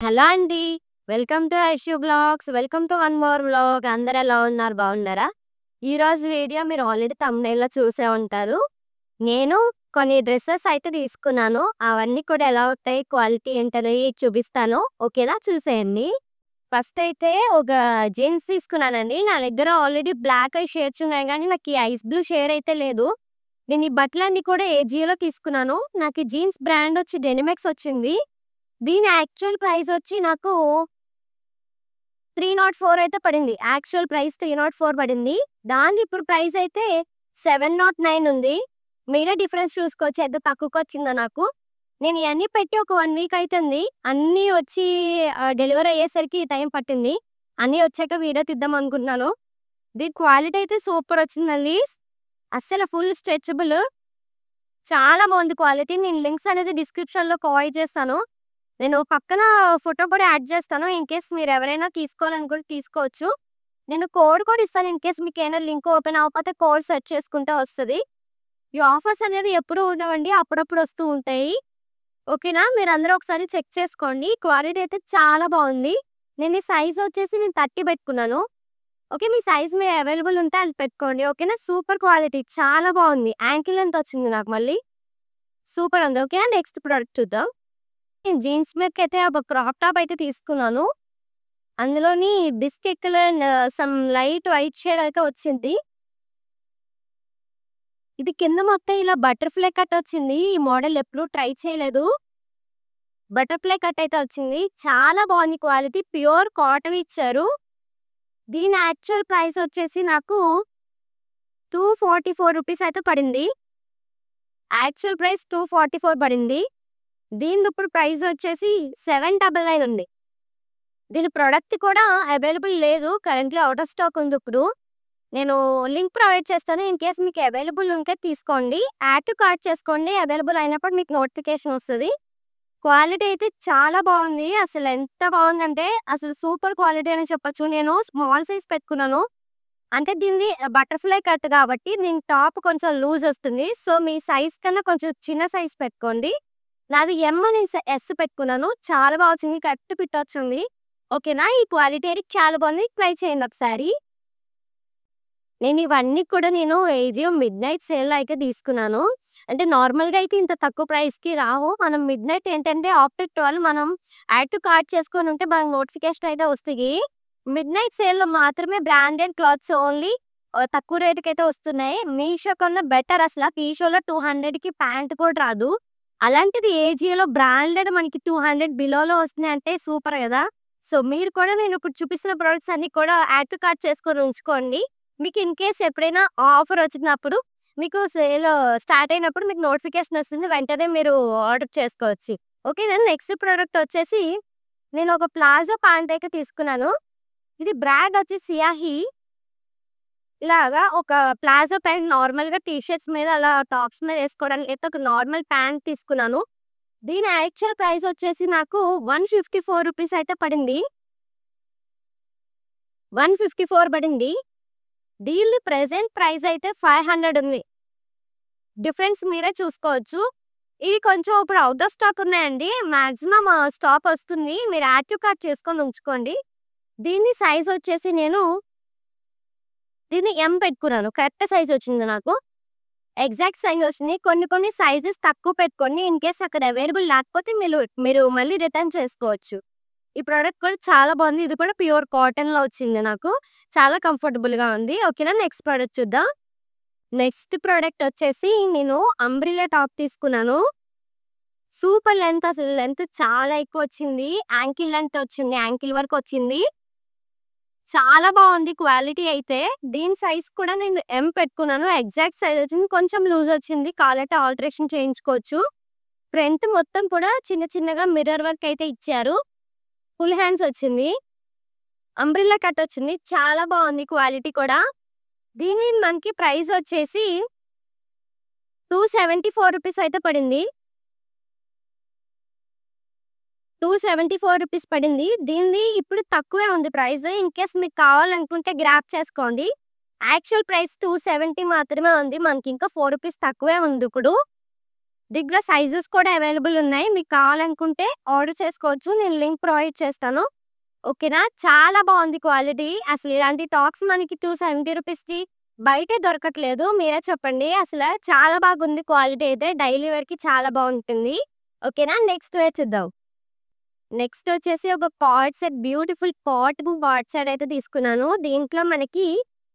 Hello అండి. Welcome to Aishu blogs. Welcome to one more vlog. అందరూ ఎలా ఉన్నారు? బాగున్నారా? ఈరోజు వీడియో మీరు ఆల్రెడీ థంబ్‌నెయిల్‌లో చూసే ఉంటారు. నేను కొన్ని డ్రెసెస్ అయితే తీసుకున్నాను. అవన్నీ కూడా ఎలా ఉంటాయి, క్వాలిటీ ఏంటనేది చూపిస్తాను. ఓకేనా? చూసేయండి. ఫస్ట్ అయితే ఒక జీన్స్ తీసుకున్నానండి. నా దగ్గర ఆల్రెడీ బ్లాక్ ఐ షేడ్స్ ఉన్నాయి గానీ, నాకు ఈ ఐస్ బ్లూ షేడ్ అయితే లేదు. నేను ఈ బట్టలన్నీ కూడా ఏజియోలో తీసుకున్నాను. నాకు ఈ జీన్స్ బ్రాండ్ వచ్చి డెనిమెక్స్ వచ్చింది. దీని యాక్చువల్ ప్రైస్ వచ్చి నాకు 304 అయితే పడింది. యాక్చువల్ ప్రైస్ 304 పడింది. దానిది ఇప్పుడు ప్రైస్ అయితే 709 ఉంది. మీరే డిఫరెన్స్ చూసుకోవచ్చు ఎంత తక్కువకొచ్చిందో నాకు. నేను ఇయన్నీ పెట్టి ఒక 1 వీక్ అయితుంది. అన్నీ వచ్చి డెలివరీ అయ్యేసరికి టైం పట్టింది. అన్నీ వచ్చాక వీడియో తీద్దాం అనుకుంటున్నాను. దీని క్వాలిటీ అయితే సూపర్ వచ్చిందండి. అస్సలు ఫుల్ స్ట్రెచబుల్. చాలా బాగుంది క్వాలిటీ. నేను లింక్స్ అనేది డిస్క్రిప్షన్‌లో ప్రొవైడ్ చేస్తాను. నేను పక్కన ఫోటో కూడా యాడ్ చేస్తాను. ఇన్‌కేస్ మీరెవరైనా తీసుకోవాలనుకుంటే తీసుకోవచ్చు. నేను కోడ్ కూడా ఇస్తాను. ఇన్‌కేస్ మీకేమైనా లింక్ ఓపెన్ అవ్వకపోతే కోడ్ సెర్చ్ చేసుకుంటే వస్తది. ఈ ఆఫర్స్ అనేది ఎప్పుడూ ఉండవండి. అప్పుడప్పుడు వస్తూ ఉంటాయి. ఓకేనా? మీరందరూ ఒకసారి చెక్ చేసుకోండి. క్వాలిటీ అయితే చాలా బాగుంది. నేను ఈ సైజ్ వచ్చేసి 30 పెట్టుకున్నాను. ఓకే. మీ సైజ్ అవైలబుల్ ఉంటే అది పెట్టుకోండి. ఓకేనా? సూపర్ క్వాలిటీ చాలా బాగుంది. యాంకిల్ లెంత్ వచ్చింది నాకు మళ్ళీ. సూపర్ ఉంది. ఓకేనా? నెక్స్ట్ ప్రొడక్ట్ చూద్దాం. నేను జీన్స్ మీదకైతే ఒక క్రాప్ టాప్ అయితే తీసుకున్నాను. అందులోని biscuit colour and some light white shade అయితే వచ్చింది. ఇది కింద మొత్తం ఇలా బటర్‌ఫ్లై కట్ వచ్చింది. ఈ మోడల్ ఎప్పుడు ట్రై చేయలేదు. బటర్‌ఫ్లై కట్ అయితే వచ్చింది. చాలా బాగుంది క్వాలిటీ. ప్యూర్ కాటన్ ఇచ్చారు. దీని యాక్చువల్ ప్రైస్ వచ్చేసి నాకు 244 రూపీస్ అయితే పడింది. యాక్చువల్ ప్రైస్ 244 పడింది. దీనిది ఇప్పుడు ప్రైస్ వచ్చేసి 799 ఉంది. దీని ప్రొడక్ట్ కూడా అవైలబుల్ లేదు. కరెంట్‌లీ ఔట్ ఆఫ్ స్టాక్ ఉంది ఇప్పుడు. నేను లింక్ ప్రొవైడ్ చేస్తాను. ఇన్‌కేస్ మీకు అవైలబుల్ ఉంటే తీసుకోండి. యాడ్ టు కార్ట్ చేసుకోండి. అవైలబుల్ అయినప్పుడు మీకు నోటిఫికేషన్ వస్తది. క్వాలిటీ అయితే చాలా బాగుంది. అసలు ఎంత బాగుందంటే అసలు సూపర్ క్వాలిటీ అని చెప్పొచ్చు. నేను స్మాల్ సైజ్ పెట్టుకున్నాను. అంటే దీనిది బటర్‌ఫ్లై కట్ కాబట్టి దీని టాప్ కొంచెం లూజ్ వస్తుంది. సో, మీ సైజ్ కన్నా కొంచెం చిన్న సైజ్ పెట్టుకోండి. నాది ఎమ్ నేను ఎస్ పెట్టుకున్నాను. చాలా బా వచ్చింది. కరెక్ట్ ఫిట్ వచ్చింది. ఓకేనా? ఈ క్వాలిటీ అయితే చాలా బాగుంది. ట్రై చేయండి ఒకసారి. నేను ఇవన్నీ కూడా ఏజియో మిడ్‌నైట్ సేల్‌లో అయితే తీసుకున్నాను. అంటే నార్మల్‌గా అయితే ఇంత తక్కువ ప్రైస్‌కి రావు. మనం మిడ్‌నైట్ ఏంటంటే ఆఫ్టర్ 12 మనం యాడ్ టు కార్ట్ చేసుకొని ఉంటే మనకు నోటిఫికేషన్ అయితే వస్తాయి. మిడ్‌నైట్ సేల్‌లో మాత్రమే బ్రాండెడ్ క్లాత్స్ ఓన్లీ తక్కువ రేట్‌కైతే వస్తున్నాయి. మీషో కన్నా బెటర్ అసల. మీషోలో 200కి ప్యాంట్ కూడా రాదు. అలాంటిది ఏజియోలో బ్రాండెడ్ మనకి 200 బిలోలో వస్తున్నాయంటే సూపర్ కదా! సో, మీరు కూడా నేను ఇప్పుడు చూపిస్తున్న ప్రొడక్ట్స్ అన్నీ కూడా యాడ్ టు కార్ట్ చేసుకొని ఉంచుకోండి. మీకు ఇన్‌కేస్ ఎప్పుడైనా ఆఫర్ వచ్చినప్పుడు మీకు సేల్ స్టార్ట్ అయినప్పుడు మీకు నోటిఫికేషన్ వస్తుంది. వెంటనే మీరు ఆర్డర్ చేసుకోవచ్చు. ఓకేనా? నెక్స్ట్ ప్రొడక్ట్ వచ్చేసి నేను ఒక ప్లాజో ప్యాంట్ అయితే తీసుకున్నాను. ఇది బ్రాండ్ వచ్చి సియాహి. ఇలాగా ఒక ప్లాజో ప్యాంట్ నార్మల్‌గా టీ షర్ట్స్ మీద అలా టాప్స్ మీద ఏసుకోవడానికి అయితే ఒక నార్మల్ ప్యాంట్ తీసుకున్నాను. దీని యాక్చువల్ ప్రైస్ వచ్చేసి నాకు 154 రూపీస్ అయితే పడింది. 154 పడింది. దీని ప్రెజెంట్ ప్రైస్ అయితే 500 ఉంది. డిఫరెన్స్ మీరే చూసుకోవచ్చు. ఇవి కొంచెం ఇప్పుడు ఔట్ ఆఫ్ స్టాక్ ఉన్నాయండి. మాక్సిమం స్టాక్ వస్తుంది. మీరు యాడ్ టు కార్ట్ చేసుకొని ఉంచుకోండి. దీని సైజ్ వచ్చేసి నేను దీన్ని ఎమ్ పెట్టుకున్నాను. కరెక్ట్ సైజ్ వచ్చింది నాకు. ఎగ్జాక్ట్ సైజ్ వచ్చింది. కొన్ని సైజెస్ తక్కువ పెట్టుకోండి. ఇన్‌కేస్ అక్కడ అవైలబుల్ లేకపోతే మీరు మళ్ళీ రిటర్న్ చేసుకోవచ్చు. ఈ ప్రొడక్ట్ కూడా చాలా బాగుంది. ఇది కూడా ప్యూర్ కాటన్‌లో వచ్చింది నాకు. చాలా కంఫర్టబుల్‌గా ఉంది. ఓకేనా? నెక్స్ట్ ప్రొడక్ట్ చూద్దాం. నెక్స్ట్ ప్రొడక్ట్ వచ్చేసి నేను అంబ్రెల్లా టాప్ తీసుకున్నాను. సూపర్ లెంత్ అసలు లెంత్ చాలా ఎక్కువ వచ్చింది. యాంకిల్ లెంత్ వచ్చింది. యాంకిల్ వరకు వచ్చింది. చాలా బాగుంది క్వాలిటీ అయితే. దీని సైజ్ కూడా నేను ఎమ్ పెట్టుకున్నాను. ఎగ్జాక్ట్ సైజ్ వచ్చింది. కొంచెం లూజ్ వచ్చింది. కావాలంటే ఆల్టరేషన్ చేయించుకోవచ్చు. ఫ్రంట్ మొత్తం కూడా చిన్నగా మిర్రర్ వర్క్ అయితే ఇచ్చారు. ఫుల్ హ్యాండ్స్ వచ్చింది. అంబ్రెల్లా కట్ వచ్చింది. చాలా బాగుంది క్వాలిటీ కూడా. దీని మనకి ప్రైస్ వచ్చేసి 274 రూపీస్ అయితే పడింది. 274 రూపీస్ పడింది. దీనిది ఇప్పుడు తక్కువే ఉంది ప్రైస్. ఇన్‌కేస్ మీకు కావాలనుకుంటే గ్రాబ్ చేసుకోండి. యాక్చువల్ ప్రైస్ 270 మాత్రమే ఉంది. మనకి ఇంకా 4 రూపీస్ తక్కువే ఉంది ఇప్పుడు. దగ్గర సైజెస్ కూడా అవైలబుల్ ఉన్నాయి. మీకు కావాలనుకుంటే ఆర్డర్ చేసుకోవచ్చు. నేను లింక్ ప్రొవైడ్ చేస్తాను. ఓకేనా? చాలా బాగుంది క్వాలిటీ. అసలు ఇలాంటి టాప్స్ మనకి 270 రూపీస్‌కి బయటే దొరకట్లేదు. మీరే చెప్పండి. చాలా బాగుంది క్వాలిటీ అయితే. డైలీ వేర్‌కి చాలా బాగుంటుంది. ఓకేనా? నెక్స్ట్ వేర్ చూద్దాం. నెక్స్ట్ వచ్చేసి ఒక card set, beautiful portable card set అయితే తీసుకున్నాను. దీంట్లో మనకి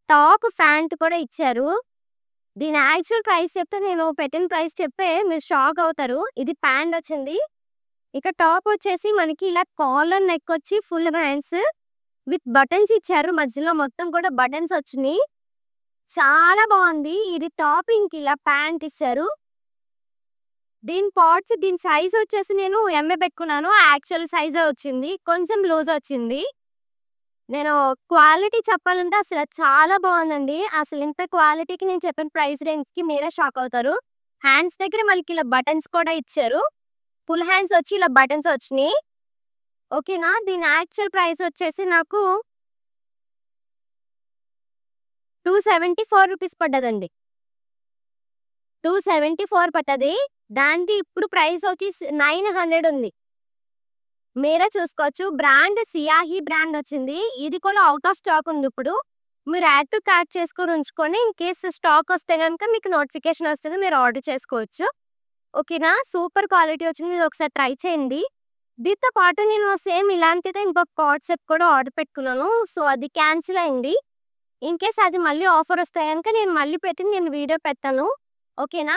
టాప్, ప్యాంట్ కూడా ఇచ్చారు. దీని యాక్చువల్ ప్రైస్ చెప్తే నేను పెట్టిన ప్రైస్ చెప్తే మీరు షాక్ అవుతారు. ఇది ప్యాంట్ వచ్చింది. ఇక టాప్ వచ్చేసి మనకి ఇలా కాలర్ నెక్ వచ్చి ఫుల్ హ్యాండ్స్ విత్ బటన్స్ ఇచ్చారు. మధ్యలో మొత్తం కూడా బటన్స్ వచ్చినాయి. చాలా బాగుంది. ఇది టాప్, ఇంక ఇలా ప్యాంట్ ఇచ్చారు. దీని సైజ్ వచ్చేసి నేను ఎంఏ పెట్టుకున్నాను. యాక్చువల్ సైజే వచ్చింది. కొంచెం లూజ్ వచ్చింది. నేను క్వాలిటీ చెప్పాలంటే చాలా బాగుందండి. ఇంత క్వాలిటీకి నేను చెప్పిన ప్రైస్ రేంజ్‌కి మీరే షాక్ అవుతారు. హ్యాండ్స్ దగ్గర మనకి ఇలా బటన్స్ కూడా ఇచ్చారు. ఫుల్ హ్యాండ్స్ వచ్చి ఇలా బటన్స్ వచ్చినాయి. ఓకేనా? దీని యాక్చువల్ ప్రైస్ వచ్చేసి నాకు 274 రూపీస్ పడ్డదండి. 274 పడ్డది. దానిది ఇప్పుడు ప్రైస్ వచ్చి 900 ఉంది. మీరే చూసుకోవచ్చు. బ్రాండ్ సియాహి బ్రాండ్ వచ్చింది. ఇది కూడా ఔట్ ఆఫ్ స్టాక్ ఉంది ఇప్పుడు. మీరు యాడ్ టు కార్ట్ చేసుకొని ఉంచుకొని ఇన్ కేస్ స్టాక్ వస్తే గనుక మీకు నోటిఫికేషన్ వస్తుంది. మీరు ఆర్డర్ చేసుకోవచ్చు. ఓకేనా? సూపర్ క్వాలిటీ వచ్చింది. ఇది ఒకసారి ట్రై చేయండి. దీంతో పాటు నేను సేమ్ ఇలాంటిదే ఇంకొక కార్డ్ సెట్ కూడా ఆర్డర్ పెట్టుకున్నాను. సో అది క్యాన్సిల్ అయింది. ఇన్ కేస్ అది మళ్ళీ ఆఫర్ వస్తే గనుక నేను మళ్ళీ నేను వీడియో పెడతాను. ఓకేనా?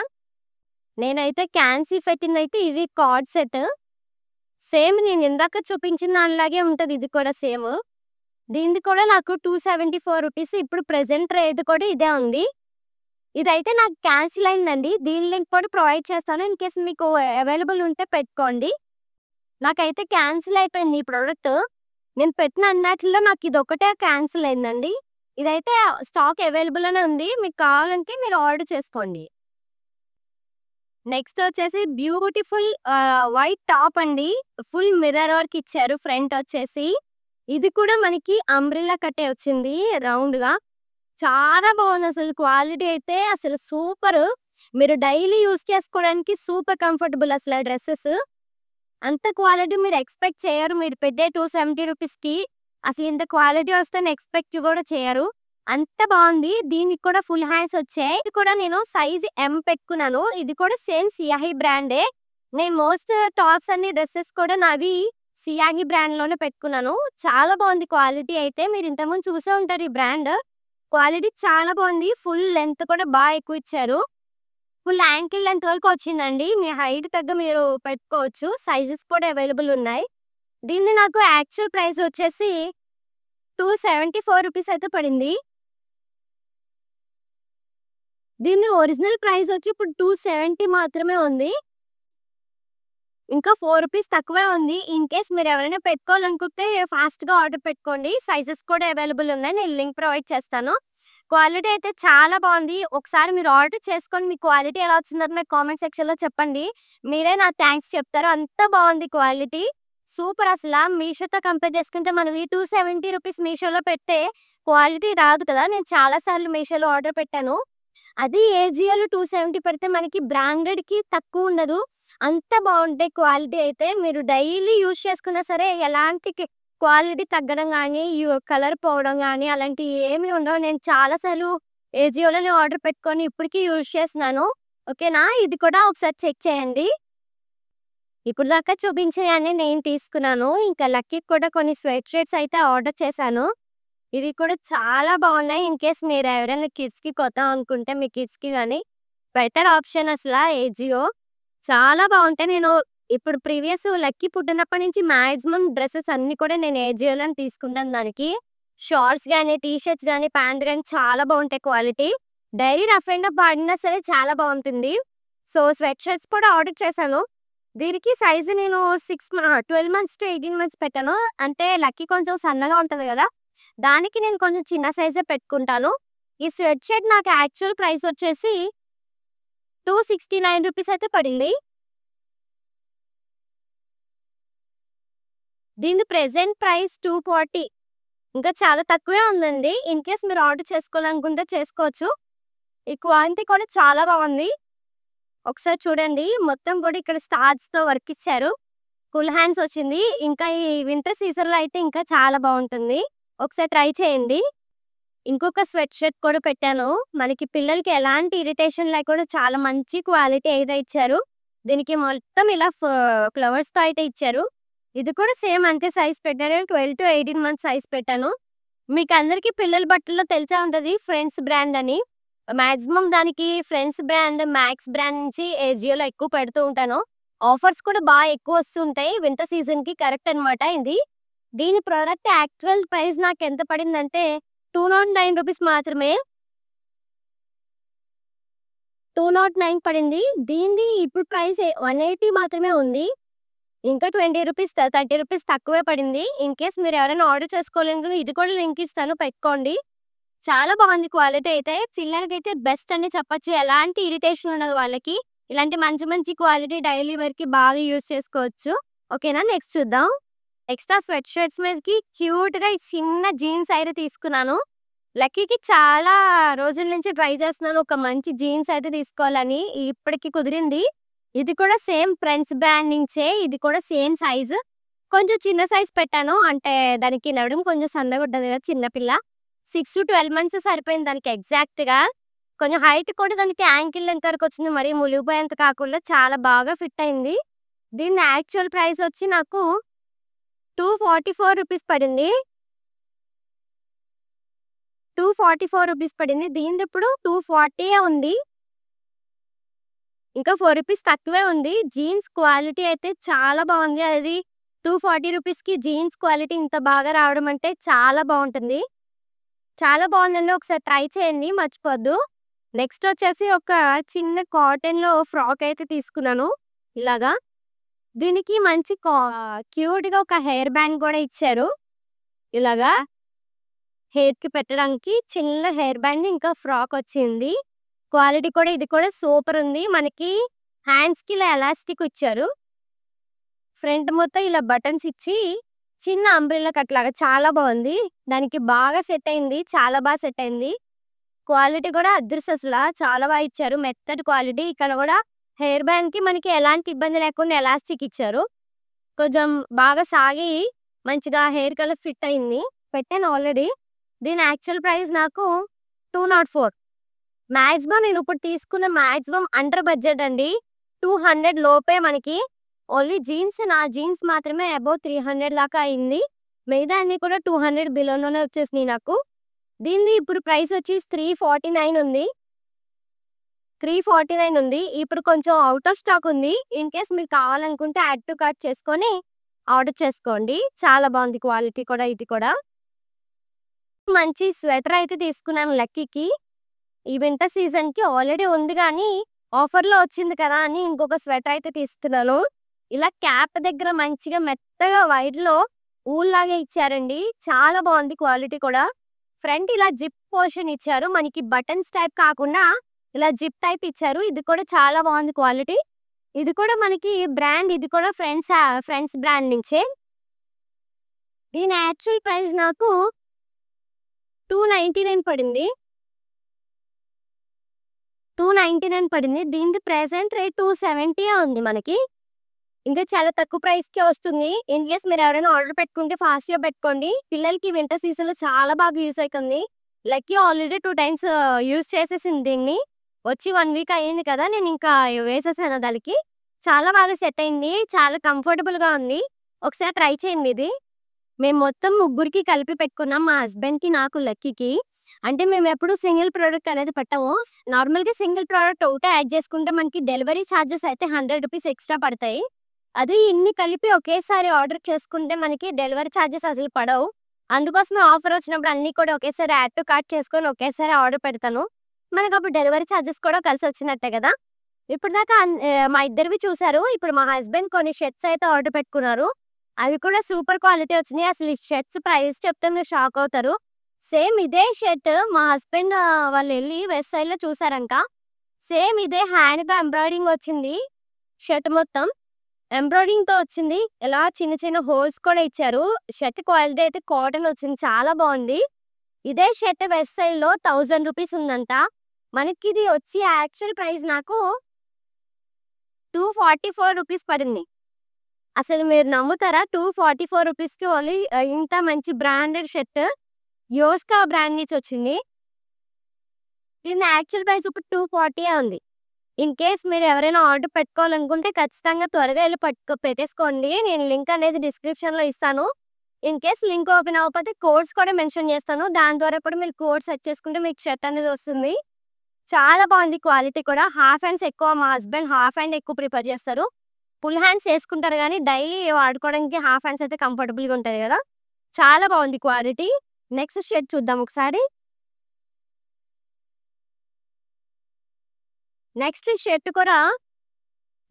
నేనైతే క్యాన్సిల్ పెట్టిందైతే ఇది కార్డ్ సెట్. సేమ్ నేను ఇందాక చూపించిన దానిలాగే ఉంటది. ఇది కూడా సేమ్. దీనిది కూడా నాకు 274 రూపీస్. ఇప్పుడు ప్రెజెంట్ రేట్ కూడా ఇదే ఉంది. ఇదైతే నాకు క్యాన్సిల్ అయిందండి. దీని లింక్ కూడా ప్రొవైడ్ చేస్తాను. ఇన్ కేస్ మీకు అవైలబుల్ ఉంటే పెట్టుకోండి. నాకైతే క్యాన్సిల్ అయిపోయింది ఈ ప్రోడక్ట్. నేను పెట్టిన అన్నిటిలో నాకు ఇదొక్కటే క్యాన్సిల్ అయిందండి. ఇదైతే స్టాక్ అవైలబుల్ అనే ఉంది. మీకు కావాలంటే మీరు ఆర్డర్ చేసుకోండి. నెక్స్ట్ వచ్చేసి బ్యూటిఫుల్ వైట్ టాప్ అండి. ఫుల్ మిర్రర్ వర్క్ ఇచ్చారు ఫ్రంట్ వచ్చేసి. ఇది కూడా మనకి అంబ్రెల్లా కట్టే వచ్చింది రౌండ్‌గా. చాలా బాగుంది. క్వాలిటీ అయితే సూపర్. మీరు డైలీ యూజ్ చేసుకోవడానికి సూపర్ కంఫర్టబుల్ డ్రెస్సెస్. అంత క్వాలిటీ మీరు ఎక్స్‌పెక్ట్ చేయరు. మీరు పెట్టే 270 రూపీస్‌కి ఇంత క్వాలిటీ వస్తదని ఎక్స్‌పెక్ట్ కూడా చేయరు. అంత బాగుంది. దీనికి కూడా ఫుల్ హ్యాండ్స్ వచ్చాయి. ఇది కూడా నేను సైజ్ ఎం పెట్టుకున్నాను. ఇది కూడా సేమ్ సియాహి బ్రాండే. నేను మోస్ట్ టాప్స్ అన్ని డ్రెస్సెస్ కూడా నావి సియాహి బ్రాండ్ లోనే పెట్టుకున్నాను. చాలా బాగుంది క్వాలిటీ అయితే. మీరు ఇంతకుముందు చూసే ఉంటారు ఈ బ్రాండ్. క్వాలిటీ చాలా బాగుంది. ఫుల్ లెంత్ కూడా బాగా ఎక్కువ ఇచ్చారు. ఫుల్ యాంకిల్ లెంత్ వరకు వచ్చిందండి. మీ హైట్ తగ్గ మీరు పెట్టుకోవచ్చు. సైజెస్ కూడా అవైలబుల్ ఉన్నాయి. దీన్ని నాకు యాక్చువల్ ప్రైస్ వచ్చేసి 274 రూపీస్ అయితే పడింది. దీని ఒరిజినల్ ప్రైస్ వచ్చి ఇప్పుడు 270 మాత్రమే ఉంది. ఇంకా 4 రూపీస్ తక్కువే ఉంది. ఇన్ కేస్ మీరు ఎవరైనా పెట్టుకోవాలనుకుంటే ఫాస్ట్‌గా ఆర్డర్ పెట్టుకోండి. సైజెస్ కూడా అవైలబుల్ ఉన్నాయి. నేను లింక్ ప్రొవైడ్ చేస్తాను. క్వాలిటీ అయితే చాలా బాగుంది. ఒకసారి మీరు ఆర్డర్ చేసుకొని మీ క్వాలిటీ ఎలా వచ్చిందో నాకు కామెంట్ సెక్షన్‌లో చెప్పండి. మీరే నాకు థాంక్స్ చెప్తారు. అంత బాగుంది క్వాలిటీ. సూపర్ మీషోతో కంపేర్ చేసుకుంటే మనం ఈ 270 రూపీస్ మీషోలో పెడితే క్వాలిటీ రాదు కదా! నేను చాలా సార్లు మీషోలో ఆర్డర్ పెట్టాను. అది ఏజియోలో 270 పెడితే మనకి బ్రాండెడ్‌కి తక్కువ ఉండదు. అంత బాగుంటాయి క్వాలిటీ అయితే. మీరు డైలీ యూజ్ చేసుకున్నా సరే ఎలాంటి క్వాలిటీ తగ్గడం గానీ, కలర్ పోవడం గానీ అలాంటివి ఏమీ ఉండవు. నేను చాలా సార్లు ఏజియోలోనే ఆర్డర్ పెట్టుకొని ఇప్పటికి యూజ్ చేస్తున్నాను. ఓకేనా? ఇది కూడా ఒకసారి చెక్ చేయండి. ఇప్పుడు దాకా చూపించినయన్నీ నేను తీసుకున్నాను. ఇంకా లక్కీకి కూడా కొన్ని స్వెట్ షర్ట్స్ అయితే ఆర్డర్ చేశాను. ఇవి కూడా చాలా బాగున్నాయి. ఇన్ కేస్ మీరు ఎవరైనా కిడ్స్‌కి కొత్త అనుకుంటే మీ కిడ్స్‌కి గానీ బెటర్ ఆప్షన్ ఏజియో. చాలా బాగుంటాయి. నేను ఇప్పుడు ప్రీవియస్ లక్కీ పుట్టినప్పటి నుంచి మాక్సిమం డ్రెసెస్ అన్నీ కూడా నేను ఏజియోలోనే తీసుకుంటాను దానికి. షార్ట్స్ గానీ, టీ షర్ట్స్ గానీ, ప్యాంట్ గానీ చాలా బాగుంటాయి quality. Daily rough and tough వాడినా సరే చాలా బాగుంటుంది. సో స్వెట్ షర్ట్స్ కూడా ఆర్డర్ చేశాను. దీనికి సైజ్ నేను 12 మంత్స్ టు 18 మంత్స్ పెట్టాను. అంటే లక్కీ కొంచెం సన్నగా ఉంటది కదా! దానికి నేను కొంచెం చిన్న సైజే పెట్టుకుంటాను. ఈ స్వెట్ షర్ట్ నాకు యాక్చువల్ ప్రైస్ వచ్చేసి 269 రూపీస్ అయితే పడింది. దీని ప్రెజెంట్ ప్రైస్ 240. ఇంకా చాలా తక్కువే ఉందండి. ఇన్ కేస్ మీరు ఆర్డర్ చేసుకోవాలనుకుంటే చేసుకోవచ్చు. ఈ క్వాలిటీ కూడా చాలా బాగుంది. ఒకసారి చూడండి. మొత్తం కూడా ఇక్కడ స్టార్స్‌తో వర్క్ ఇచ్చారు. ఫుల్ హ్యాండ్స్ వచ్చింది. ఇంకా ఈ వింటర్ సీజన్‌లో అయితే ఇంకా చాలా బావుంటుంది. ఒకసారి ట్రై చేయండి. ఇంకొక స్వెట్ షర్ట్ కూడా పెట్టాను. మనకి పిల్లలకి ఎలాంటి ఇరిటేషన్ లేకుండా చాలా మంచి క్వాలిటీ అయితే ఇచ్చారు. దీనికి మొత్తం ఇలా ఫ్లవర్స్‌తో అయితే ఇచ్చారు. ఇది కూడా సేమ్ అంతే సైజ్ పెట్టాను. 12-18 మంత్స్ సైజ్ పెట్టాను. మీకందరికీ పిల్లల బట్టల్లో తెలిసే ఉంటది ఫ్రెండ్స్ బ్రాండ్ అని. మాక్సిమం దానికి ఫ్రెండ్స్ బ్రాండ్, మ్యాక్స్ బ్రాండ్ నుంచి ఏజియోలో ఎక్కువ పెడుతూ ఉంటాను. ఆఫర్స్ కూడా ఎక్కువ వస్తుంటాయి. వింటర్ సీజన్‌కి కరెక్ట్ అనమాట ఇది. దీని ప్రొడక్ట్ యాక్చువల్ ప్రైస్ నాకెంత పడిందంటే ₹209 మాత్రమే. 209 పడింది. దీనిది ఇప్పుడు ప్రైస్ 180 మాత్రమే ఉంది. ఇంకా ₹20 ₹30 తక్కువే పడింది. ఇన్‌కేస్ మీరు ఎవరైనా ఆర్డర్ చేసుకోవాలనుకుంటే ఇది కూడా లింక్ ఇస్తాను పెట్టుకోండి. చాలా బాగుంది క్వాలిటీ అయితే. పిల్లలకైతే బెస్ట్ అని చెప్పొచ్చు. ఎలాంటి ఇరిటేషన్ ఉండదు వాళ్ళకి. ఇలాంటి మంచి మంచి క్వాలిటీ డైలీ వేర్‌కి బాగా యూజ్ చేసుకోవచ్చు. ఓకేనా? నెక్స్ట్ చూద్దాం. ఎక్స్ట్రా స్వెట్ షర్ట్స్ మీదకి క్యూట్‌గా ఈ చిన్న జీన్స్ అయితే తీసుకున్నాను. లక్కీకి చాలా రోజుల నుంచి ట్రై చేస్తున్నాను ఒక మంచి జీన్స్ అయితే తీసుకోవాలని. ఇప్పటికి కుదిరింది. ఇది కూడా సేమ్ ఫ్రెండ్స్ బ్రాండ్ నుంచే. ఇది కూడా సేమ్ సైజు. కొంచెం చిన్న సైజ్ పెట్టాను. అంటే దానికి నడుము కొంచెం సన్నగా ఉంటది కదా చిన్న పిల్ల. 6-12 మంత్స్ సరిపోయింది దానికి ఎగ్జాక్ట్‌గా. కొంచెం హైట్ కూడా దానికి యాంకిల్ లెంత్ వరకు వచ్చింది. మరీ ములిగిపోయేంత కాకుండా చాలా బాగా ఫిట్ అయింది. దీని యాక్చువల్ ప్రైస్ వచ్చి నాకు ₹244 పడింది. ₹244 పడింది. దీనిది ఇప్పుడు 240 ఉంది. ఇంకా ₹4 తక్కువే ఉంది. జీన్స్ క్వాలిటీ అయితే చాలా బాగుంది. అది ₹240కి జీన్స్ క్వాలిటీ ఇంత బాగా రావడం అంటే చాలా బాగుంటుంది. చాలా బాగుందండి. ఒకసారి ట్రై చేయండి మర్చిపోద్దు. నెక్స్ట్ వచ్చేసి ఒక చిన్న కాటన్‌లో ఫ్రాక్ అయితే తీసుకున్నాను. ఇలాగా. దీనికి మంచి క్యూట్‌గా ఒక హెయిర్ బ్యాండ్ కూడా ఇచ్చారు. ఇలాగా హెయిర్‌కి పెట్టడానికి చిన్న హెయిర్ బ్యాండ్ ఇంకా ఫ్రాక్ వచ్చింది. క్వాలిటీ కూడా ఇది కూడా సూపర్ ఉంది. మనకి హ్యాండ్స్‌కి ఇలా ఎలాస్టిక్ ఇచ్చారు. ఫ్రంట్ మొత్తం ఇలా బటన్స్ ఇచ్చి చిన్న అంబ్రెల్లా కట్ లాగా చాలా బాగుంది. దానికి బాగా సెట్ అయింది. చాలా బాగా సెట్ అయింది. క్వాలిటీ కూడా అదృష్టం చాలా బాగా ఇచ్చారు. మెత్తటి క్వాలిటీ. ఇక్కడ కూడా హెయిర్ బ్యాండ్‌కి మనకి ఎలాంటి ఇబ్బంది లేకుండా ఎలాస్టిక్ ఇచ్చారు. కొంచెం బాగా సాగి మంచిగా హెయిర్ కలర్ ఫిట్ అయింది. పెట్టాను ఆల్రెడీ. దీని యాక్చువల్ ప్రైస్ నాకు 204. మాక్సిమం నేను ఇప్పుడు తీసుకున్న మాక్సిమం అండర్ బడ్జెట్ అండి. 200 లోపే మనకి. ఓన్లీ జీన్స్ నా జీన్స్ మాత్రమే అబోవ్ 300 దాకా అయింది. మిగతా అన్ని కూడా 200 బిలోలోనే వచ్చేసినాయి నాకు. దీనిది ఇప్పుడు ప్రైస్ వచ్చి 349 ఉంది. 349 ఉంది. ఇప్పుడు కొంచెం ఔట్ ఆఫ్ స్టాక్ ఉంది. ఇన్ కేస్ మీకు కావాలనుకుంటే యాడ్ టు కార్ట్ చేసుకొని ఆర్డర్ చేసుకోండి. చాలా బాగుంది క్వాలిటీ కూడా ఇది కూడా. మంచి స్వెటర్ అయితే తీసుకున్నాను లక్కీకి. ఈ వింటర్ సీజన్‌కి ఆల్రెడీ ఉంది గానీ ఆఫర్‌లో వచ్చింది కదా అని ఇంకొక స్వెటర్ అయితే తీసుకున్నాను. ఇలా క్యాప్ దగ్గర మంచిగా మెత్తగా వైట్‌లో ఊల్ లాగా ఇచ్చారండి. చాలా బాగుంది క్వాలిటీ కూడా. ఫ్రంట్ ఇలా జిప్ పోర్షన్ ఇచ్చారు. మనకి బటన్స్ టైప్ కాకుండా ఇలా జిప్ టైప్ ఇచ్చారు. ఇది కూడా చాలా బాగుంది క్వాలిటీ. ఇది కూడా మనకి బ్రాండ్ ఇది కూడా ఫ్రెండ్స్ బ్రాండ్ నుంచే. దీని యాక్చువల్ ప్రైస్ నాకు 299 పడింది. 299 పడింది. దీనిది ప్రెజెంట్ రేట్ 270 ఉంది మనకి. ఇంకా చాలా తక్కువ ప్రైస్‌కే వస్తుంది. ఇన్ కేస్ మీరు ఎవరైనా ఆర్డర్ పెట్టుకుంటే ఫాస్ట్‌గా పెట్టుకోండి. పిల్లలకి వింటర్ సీజన్‌లో చాలా బాగా యూజ్ అవుతుంది. లక్కీ ఆల్రెడీ 2 టైమ్స్ యూజ్ చేసేసింది దీన్ని. వచ్చి 1 వీక్ అయింది కదా! నేను ఇంకా వేసేసాను దానికి. చాలా బాగా సెట్ అయింది. చాలా కంఫర్టబుల్‌గా ఉంది. ఒకసారి ట్రై చేయండి ఇది. మేము మొత్తం ముగ్గురికి కలిపి పెట్టుకున్నాం. మా హస్బెండ్‌కి, నాకు, లక్కీకి. అంటే మేము ఎప్పుడు సింగిల్ ప్రొడక్ట్ అనేది పెట్టము. నార్మల్‌గా సింగిల్ ప్రొడక్ట్ ఒకటే యాడ్ చేసుకుంటే మనకి డెలివరీ చార్జెస్ అయితే ₹100 ఎక్స్ట్రా పడతాయి. అది ఇన్ని కలిపి ఒకేసారి ఆర్డర్ చేసుకుంటే మనకి డెలివరీ చార్జెస్ అసలు పడవు. అందుకోసమే ఆఫర్ వచ్చినప్పుడు అన్నీ కూడా ఒకేసారి యాడ్ టు కార్ట్ చేసుకొని ఒకేసారి ఆర్డర్ పెడతాను. మనకప్పుడు డెలివరీ చార్జెస్ కూడా కలిసి వచ్చినట్టే కదా! ఇప్పటిదాకా మా ఇద్దరివి చూసారు. ఇప్పుడు మా హస్బెండ్ కొన్ని షర్ట్స్ అయితే ఆర్డర్ పెట్టుకున్నారు. అవి కూడా సూపర్ క్వాలిటీ వచ్చినాయి. అసలు ఈ షర్ట్స్ ప్రైస్ చెప్తే మీరు షాక్ అవుతారు. సేమ్ ఇదే షర్ట్ మా హస్బెండ్ వాళ్ళెళ్లి వెస్ట్ సైడ్‌లో చూసారంట. సేమ్ ఇదే హ్యాండ్‌గా ఎంబ్రాయిడరింగ్ వచ్చింది. షర్ట్ మొత్తం ఎంబ్రాయిడరింగ్‌తో వచ్చింది. ఇలా చిన్న చిన్న హోల్స్ కూడా ఇచ్చారు. షర్ట్ క్వాలిటీ అయితే కాటన్ వచ్చింది. చాలా బాగుంది. ఇదే షర్ట్ వెస్ట్ సైడ్‌లో ₹1000 ఉందంట. మనకిది వచ్చి యాక్చువల్ ప్రైస్ నాకు 244 రూపీస్ పడింది. అసలు మీరు నమ్ముతారా? 244 రూపీస్‌కి ఓన్లీ ఇంత మంచి బ్రాండెడ్ షర్ట్ యోస్కా బ్రాండ్ నుంచి వచ్చింది. దీని యాక్చువల్ ప్రైస్ ఇప్పుడు 240 ఉంది. ఇన్ కేస్ మీరు ఎవరైనా ఆర్డర్ పెట్టుకోవాలనుకుంటే ఖచ్చితంగా త్వరగా వెళ్ళి పెట్టేసుకోండి. నేను లింక్ అనేది డిస్క్రిప్షన్‌లో ఇస్తాను. ఇన్ కేస్ లింక్ ఓపెన్ అవ్వకపోతే కోడ్స్ కూడా మెన్షన్ చేస్తాను. దాని ద్వారా కూడా మీరు కోడ్ సెర్చ్ చేసుకుంటే మీకు షర్ట్ అనేది వస్తుంది. చాలా బాగుంది క్వాలిటీ కూడా. హాఫ్ హ్యాండ్స్ ఎక్కువ మా హస్బెండ్ హాఫ్ హ్యాండ్ ఎక్కువ ప్రిఫర్ చేస్తారు. ఫుల్ హ్యాండ్స్ వేసుకుంటారు కానీ డైలీ వాడుకోవడానికి హాఫ్ హ్యాండ్స్ అయితే కంఫర్టబుల్‌గా ఉంటది కదా! చాలా బాగుంది క్వాలిటీ. నెక్స్ట్ షర్ట్ చూద్దాం ఒకసారి. నెక్స్ట్ షర్ట్ కూడా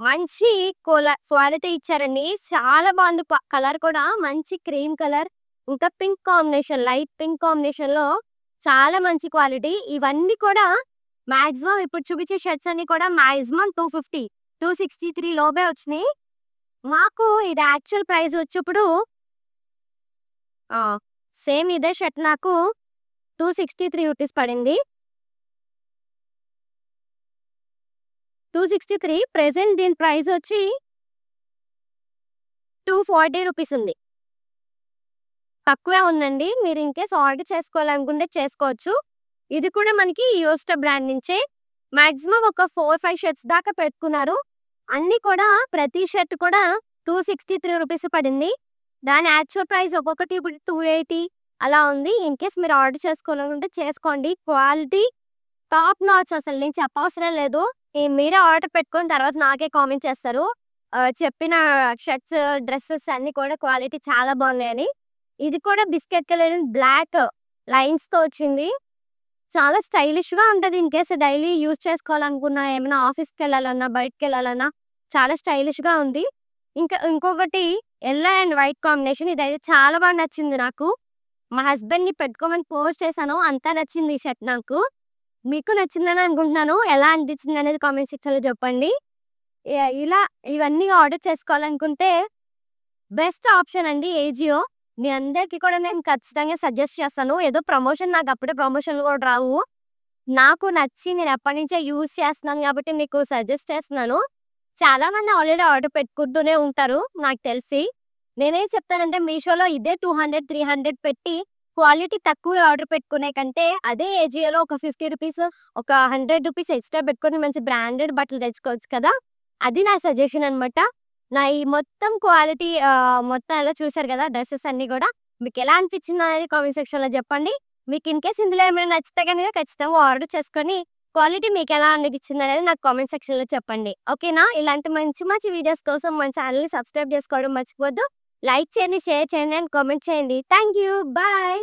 మంచి క్వాలిటీ ఇచ్చారండి. చాలా బాగుంది. కలర్ కూడా మంచి క్రీమ్ కలర్ ఇంకా పింక్ కాంబినేషన్, లైట్ పింక్ కాంబినేషన్‌లో చాలా మంచి క్వాలిటీ. ఇవన్నీ కూడా మాక్సిమం ఇప్పుడు చూపించే షర్ట్స్ అన్ని కూడా మాక్సిమం 250, 263 లోపే వచ్చినాయి. మాకు ఇది యాక్చువల్ ప్రైస్ వచ్చేప్పుడు సేమ్ ఇదే షర్ట్ నాకు 263 రూపీస్ పడింది. 263 ప్రెజెంట్ దీని ప్రైస్ వచ్చి 240 రూపీస్ ఉంది. తక్కువే ఉందండి. మీరు ఇన్ కేస్ ఆర్డర్ చేసుకోవాలనుకుంటే చేసుకోవచ్చు. ఇది కూడా మనకి యోస్టా బ్రాండ్ నుంచే. మాక్సిమం ఒక 4, 5 షర్ట్స్ దాకా పెట్టుకున్నారు. అన్నీ కూడా ప్రతి షర్ట్ కూడా 263 రూపీస్ పడింది. దాని యాక్చువల్ ప్రైస్ ఒక్కొక్కటి ఇప్పుడు 280 అలా ఉంది. ఇన్ కేస్ మీరు ఆర్డర్ చేసుకోవాలనుకుంటే చేసుకోండి. క్వాలిటీ టాప్ నాచ్, అసలు నేను చెప్పవసరం లేదు. మీరే ఆర్డర్ పెట్టుకొని తర్వాత నాకే కామెంట్ చేస్తారు. చెప్పిన షర్ట్స్, డ్రెస్సెస్ అన్నీ కూడా క్వాలిటీ చాలా బాగున్నాయని. ఇది కూడా బిస్కెట్ కలర్ బ్లాక్ లైన్స్‌తో వచ్చింది. చాలా స్టైలిష్‌గా ఉంటది. ఇన్ కేస్ డైలీ యూజ్ చేసుకోవాలనుకున్నా, ఏమైనా ఆఫీస్‌కెళ్ళాలన్నా, బయటికెళ్ళాలన్నా చాలా స్టైలిష్‌గా ఉంది. ఇంకొకటి యెల్లో అండ్ వైట్ కాంబినేషన్. ఇదైతే చాలా బాగా నచ్చింది నాకు. మా హస్బెండ్‌ని పెట్టుకోమని పోస్ట్ చేశాను. అంతా నచ్చింది ఈ షర్ట్ నాకు. మీకు నచ్చిందని అనుకుంటున్నాను. ఎలా అనిపించింది అనేది కామెంట్ సెక్షన్‌లో చెప్పండి. ఇలా ఇవన్నీ ఆర్డర్ చేసుకోవాలనుకుంటే బెస్ట్ ఆప్షన్ అండి ఏజియో. మీ అందరికీ కూడా నేను ఖచ్చితంగా సజెస్ట్ చేస్తాను. ఏదో ప్రమోషన్, నాకు అప్పుడే ప్రమోషన్‌లు కూడా రావు. నాకు నచ్చి నేను ఎప్పటినుంచో యూజ్ చేస్తున్నాను కాబట్టి మీకు సజెస్ట్ చేస్తున్నాను. చాలామంది ఆల్రెడీ ఆర్డర్ పెట్టుకుంటూనే ఉంటారు నాకు తెలిసి. నేనేం చెప్తానంటే మీషోలో ఇదే 200, 300 పెట్టి క్వాలిటీ తక్కువ ఆర్డర్ పెట్టుకునే కంటే అదే ఏజియోలో ఒక 50 రూపీస్, ఒక 100 రూపీస్ ఎక్స్ట్రా పెట్టుకొని మంచి బ్రాండెడ్ బట్టలు తెచ్చుకోవచ్చు కదా! అది నా సజెషన్ అనమాట. నా ఈ మొత్తం క్వాలిటీ మొత్తం ఎలా చూసారు కదా డ్రెస్సెస్ అన్నీ కూడా. మీకు ఎలా అనిపించింది అనేది కామెంట్ సెక్షన్‌లో చెప్పండి. మీకు ఇన్ కేస్ ఇందులో ఏమైనా నచ్చితే కనుక ఖచ్చితంగా ఆర్డర్ చేసుకొని క్వాలిటీ మీకు ఎలా అనిపించింది అనేది నాకు కామెంట్ సెక్షన్‌లో చెప్పండి. ఓకేనా? ఇలాంటి మంచి మంచి వీడియోస్ కోసం మన ఛానల్‌ని సబ్స్క్రైబ్ చేసుకోవడం మర్చిపోవద్దు. లైక్ చేయండి, షేర్ చేయండి అండ్ కామెంట్ చేయండి. Thank you. బాయ్.